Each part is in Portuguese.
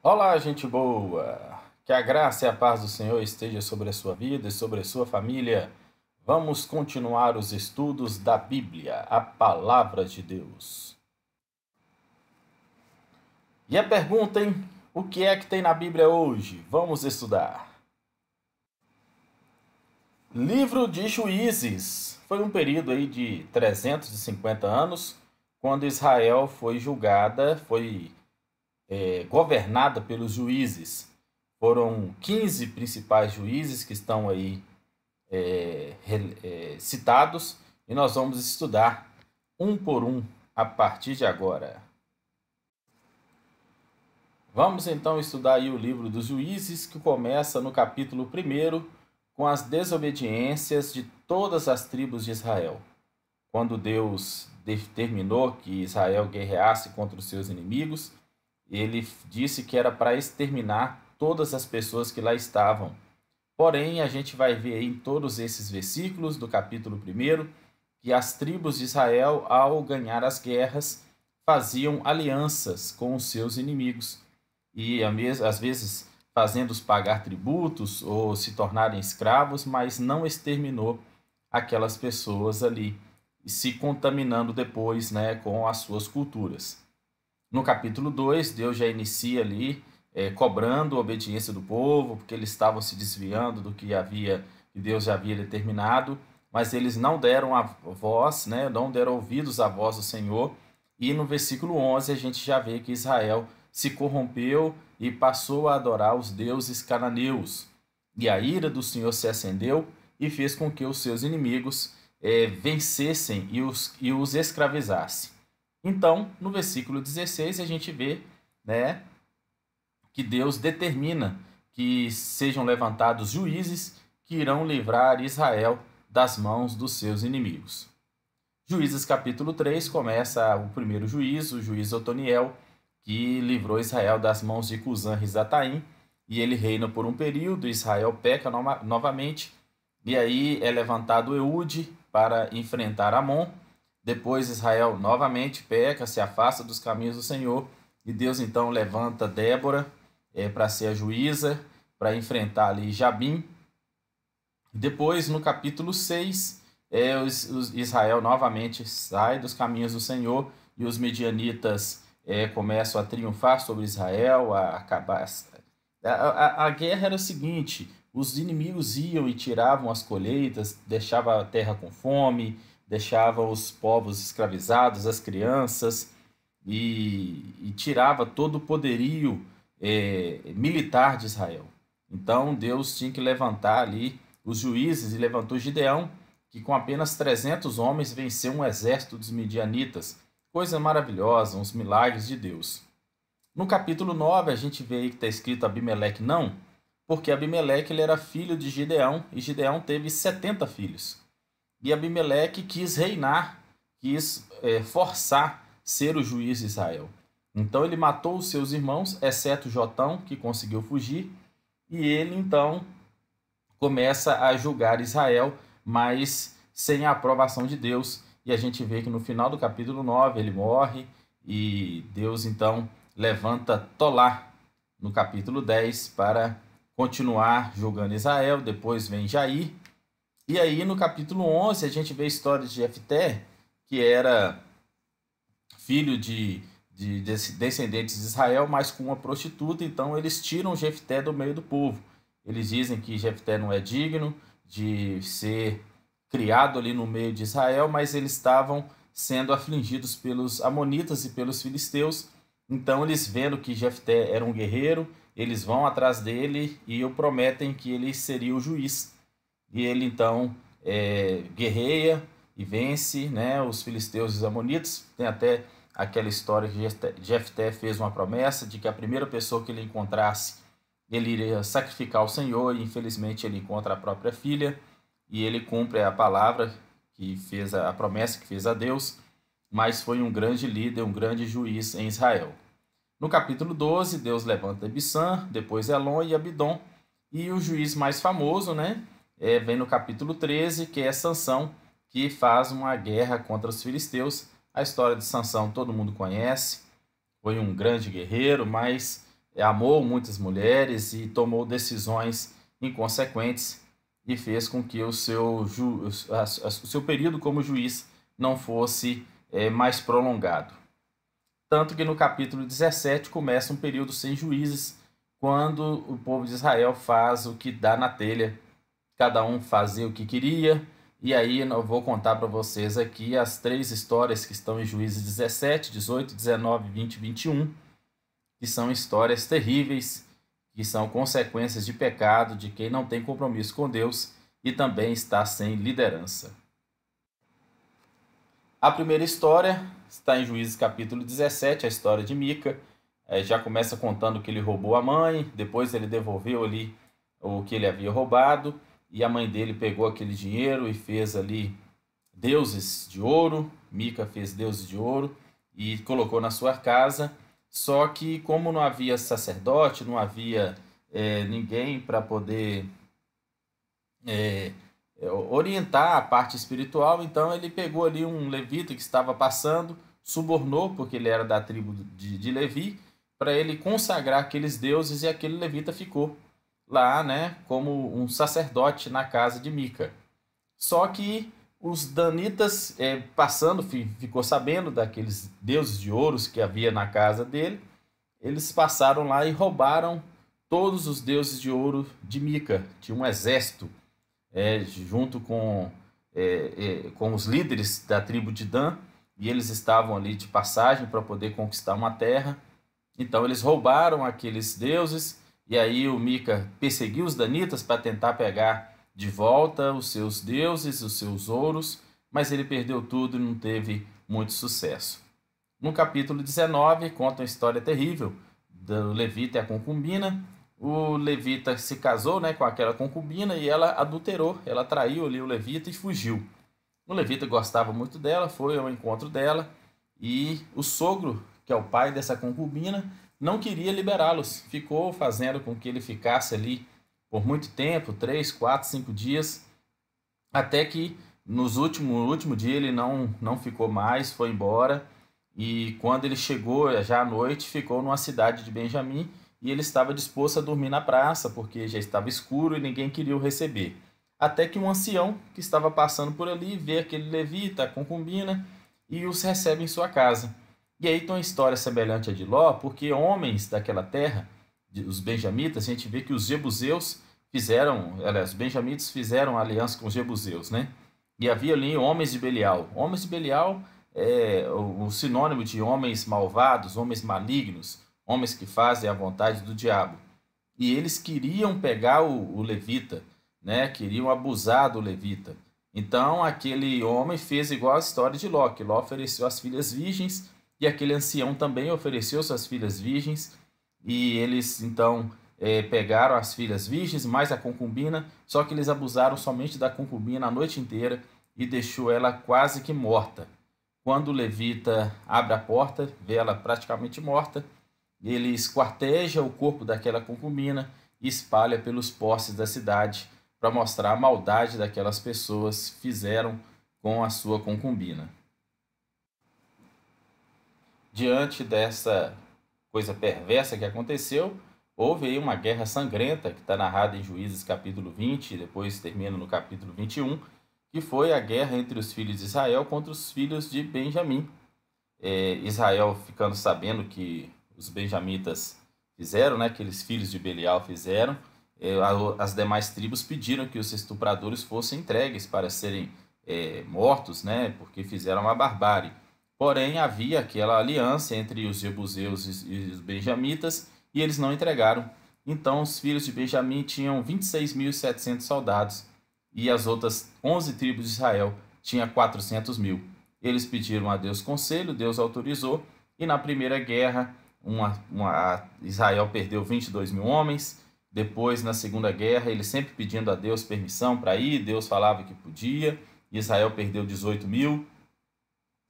Olá, gente boa! Que a graça e a paz do Senhor esteja sobre a sua vida e sobre a sua família. Vamos continuar os estudos da Bíblia, a Palavra de Deus. E a pergunta, hein? O que é que tem na Bíblia hoje? Vamos estudar. Livro de Juízes. Foi um período aí de 350 anos, quando Israel foi julgada, governada pelos juízes. Foram 15 principais juízes que estão aí citados e nós vamos estudar um por um a partir de agora. Vamos então estudar aí o livro dos Juízes, que começa no capítulo 1 com as desobediências de todas as tribos de Israel. Quando Deus determinou que Israel guerreasse contra os seus inimigos, ele disse que era para exterminar todas as pessoas que lá estavam. Porém, a gente vai ver aí em todos esses versículos do capítulo 1 que as tribos de Israel, ao ganhar as guerras, faziam alianças com os seus inimigos e, às vezes, fazendo-os pagar tributos ou se tornarem escravos, mas não exterminou aquelas pessoas ali, e se contaminando depois, né, com as suas culturas. No capítulo 2, Deus já inicia ali cobrando a obediência do povo, porque eles estavam se desviando do que Deus já havia determinado, mas eles não deram a voz, né, não deram ouvidos à voz do Senhor. E no versículo 11 a gente já vê que Israel se corrompeu e passou a adorar os deuses cananeus. E a ira do Senhor se acendeu e fez com que os seus inimigos vencessem e os escravizassem. Então, no versículo 16, a gente vê, né, que Deus determina que sejam levantados juízes que irão livrar Israel das mãos dos seus inimigos. Juízes capítulo 3 começa o primeiro juiz, o juiz Otoniel, que livrou Israel das mãos de Cusã-Risataim, e ele reina por um período. Israel peca novamente, e aí é levantado Eude para enfrentar Amon. Depois Israel novamente peca, se afasta dos caminhos do Senhor, e Deus então levanta Débora para ser a juíza, para enfrentar ali Jabim. Depois, no capítulo 6, Israel novamente sai dos caminhos do Senhor e os medianitas começam a triunfar sobre Israel, a acabar. A guerra era o seguinte: os inimigos iam e tiravam as colheitas, deixavam a terra com fome, deixavam os povos escravizados, as crianças, e tirava todo o poderio militar de Israel. Então Deus tinha que levantar ali os juízes, e levantou Gideão, que com apenas 300 homens venceu um exército dos midianitas. Coisa maravilhosa, uns milagres de Deus. No capítulo 9 a gente vê aí que está escrito Abimeleque não, porque Abimeleque ele era filho de Gideão, e Gideão teve 70 filhos. E Abimeleque quis reinar, quis forçar ser o juiz de Israel. Então ele matou os seus irmãos, exceto Jotão, que conseguiu fugir, e ele então começa a julgar Israel, mas sem a aprovação de Deus. E a gente vê que no final do capítulo 9 ele morre, e Deus então levanta Tolá no capítulo 10 para continuar julgando Israel. Depois vem Jair. E aí no capítulo 11 a gente vê a história de Jefté, que era filho de descendentes de Israel, mas com uma prostituta. Então eles tiram Jefté do meio do povo. Eles dizem que Jefté não é digno de ser criado ali no meio de Israel, mas eles estavam sendo afligidos pelos amonitas e pelos filisteus. Então eles, vendo que Jefté era um guerreiro, eles vão atrás dele e o prometem que ele seria o juiz. E ele então guerreia e vence, né, os filisteus e os amonitas. Tem até aquela história que Jefté fez uma promessa de que a primeira pessoa que ele encontrasse, ele iria sacrificar ao Senhor, e infelizmente ele encontra a própria filha, e ele cumpre a palavra que fez, a promessa que fez a Deus, mas foi um grande líder, um grande juiz em Israel. No capítulo 12, Deus levanta Ebissã, depois Elon e Abidom, e o juiz mais famoso, né, vem no capítulo 13, que é Sansão, que faz uma guerra contra os filisteus. A história de Sansão todo mundo conhece, foi um grande guerreiro, mas amou muitas mulheres e tomou decisões inconsequentes e fez com que o seu período como juiz não fosse mais prolongado. Tanto que no capítulo 17 começa um período sem juízes, quando o povo de Israel faz o que dá na telha, cada um fazia o que queria. E aí eu vou contar para vocês aqui as 3 histórias que estão em Juízes 17, 18, 19, 20 e 21, que são histórias terríveis, que são consequências de pecado de quem não tem compromisso com Deus e também está sem liderança. A primeira história está em Juízes capítulo 17, a história de Mica. Já começa contando que ele roubou a mãe, depois ele devolveu ali o que ele havia roubado, e a mãe dele pegou aquele dinheiro e fez ali deuses de ouro. Mica fez deuses de ouro e colocou na sua casa. Só que como não havia sacerdote, não havia ninguém para poder orientar a parte espiritual, então ele pegou ali um levita que estava passando, subornou, porque ele era da tribo de Levi, para ele consagrar aqueles deuses, e aquele levita ficou lá, né, como um sacerdote na casa de Mica. Só que os danitas, passando, ficou sabendo daqueles deuses de ouro que havia na casa dele. Eles passaram lá e roubaram todos os deuses de ouro de Mica. Tinha um exército junto com os líderes da tribo de Dan, e eles estavam ali de passagem para poder conquistar uma terra. Então eles roubaram aqueles deuses, e aí o Mica perseguiu os danitas para tentar pegar de volta os seus deuses, os seus ouros, mas ele perdeu tudo e não teve muito sucesso. No capítulo 19 conta uma história terrível do levita e a concubina. O levita se casou, né, com aquela concubina, e ela adulterou, ela traiu ali o levita e fugiu. O levita gostava muito dela, foi ao encontro dela, e o sogro, que é o pai dessa concubina, não queria liberá-los, ficou fazendo com que ele ficasse ali por muito tempo, 3, 4, 5 dias, até que no último dia ele não ficou mais, foi embora, e quando ele chegou já à noite, ficou numa cidade de Benjamim, e ele estava disposto a dormir na praça, porque já estava escuro e ninguém queria o receber. Até que um ancião que estava passando por ali vê aquele levita, a concubina, e os recebe em sua casa. E aí tem uma história semelhante à de Ló, porque homens daquela terra, os benjamitas, a gente vê que os jebuseus os benjamitas fizeram aliança com os jebuseus, né? E havia ali homens de Belial. Homens de Belial é o sinônimo de homens malvados, homens malignos, homens que fazem a vontade do diabo. E eles queriam pegar o levita, né? Queriam abusar do levita. Então aquele homem fez igual a história de Ló, que Ló ofereceu as filhas virgens, e aquele ancião também ofereceu suas filhas virgens, e eles então pegaram as filhas virgens mais a concubina, só que eles abusaram somente da concubina a noite inteira e deixou ela quase que morta. Quando o levita abre a porta, vê ela praticamente morta, ele esquarteja o corpo daquela concubina e espalha pelos postes da cidade para mostrar a maldade daquelas pessoas fizeram com a sua concubina. Diante dessa coisa perversa que aconteceu, houve aí uma guerra sangrenta, que está narrada em Juízes capítulo 20, e depois termina no capítulo 21, que foi a guerra entre os filhos de Israel contra os filhos de Benjamim. Israel ficando sabendo que os benjamitas fizeram, né, aqueles filhos de Belial fizeram, as demais tribos pediram que os estupradores fossem entregues para serem mortos, né, porque fizeram uma barbárie. Porém, havia aquela aliança entre os jebuseus e os benjamitas, e eles não entregaram. Então, os filhos de Benjamim tinham 26.700 soldados, e as outras 11 tribos de Israel tinham 400.000. Eles pediram a Deus conselho, Deus autorizou, e na primeira guerra, Israel perdeu 22.000 homens. Depois, na segunda guerra, eles sempre pedindo a Deus permissão para ir, Deus falava que podia, e Israel perdeu 18.000.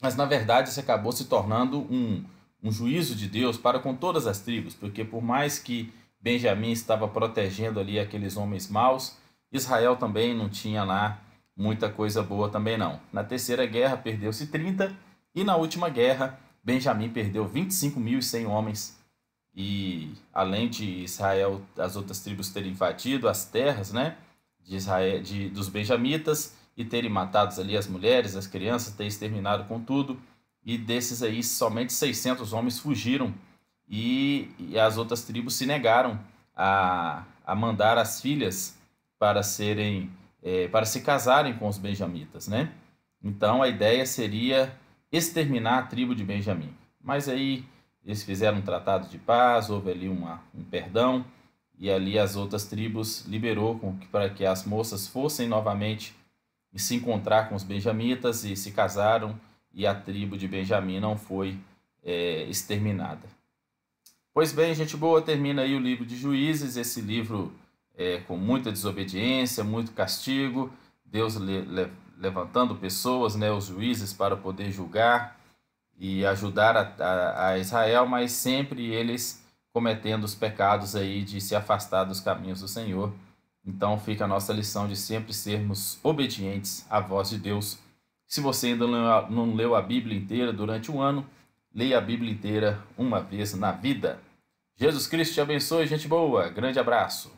Mas, na verdade, isso acabou se tornando um juízo de Deus para com todas as tribos, porque por mais que Benjamim estava protegendo ali aqueles homens maus, Israel também não tinha lá muita coisa boa também não. Na terceira guerra perdeu-se 30, e na última guerra Benjamim perdeu 25.100 homens, e além de Israel, as outras tribos terem invadido as terras, né, de Israel, dos benjamitas, e terem matado ali as mulheres, as crianças, ter exterminado com tudo, e desses aí somente 600 homens fugiram, e as outras tribos se negaram a mandar as filhas para para se casarem com os benjamitas, né? Então a ideia seria exterminar a tribo de Benjamim. Mas aí eles fizeram um tratado de paz, houve ali um perdão, e ali as outras tribos liberou para que as moças fossem novamente e se encontrar com os benjamitas, e se casaram, e a tribo de Benjamim não foi exterminada. Pois bem, gente boa, termina aí o livro de Juízes, esse livro com muita desobediência, muito castigo, Deus levantando pessoas, né, os juízes, para poder julgar e ajudar a Israel, mas sempre eles cometendo os pecados aí de se afastar dos caminhos do Senhor. Então fica a nossa lição de sempre sermos obedientes à voz de Deus. Se você ainda não leu a Bíblia inteira durante um ano, leia a Bíblia inteira uma vez na vida. Jesus Cristo te abençoe, gente boa. Grande abraço.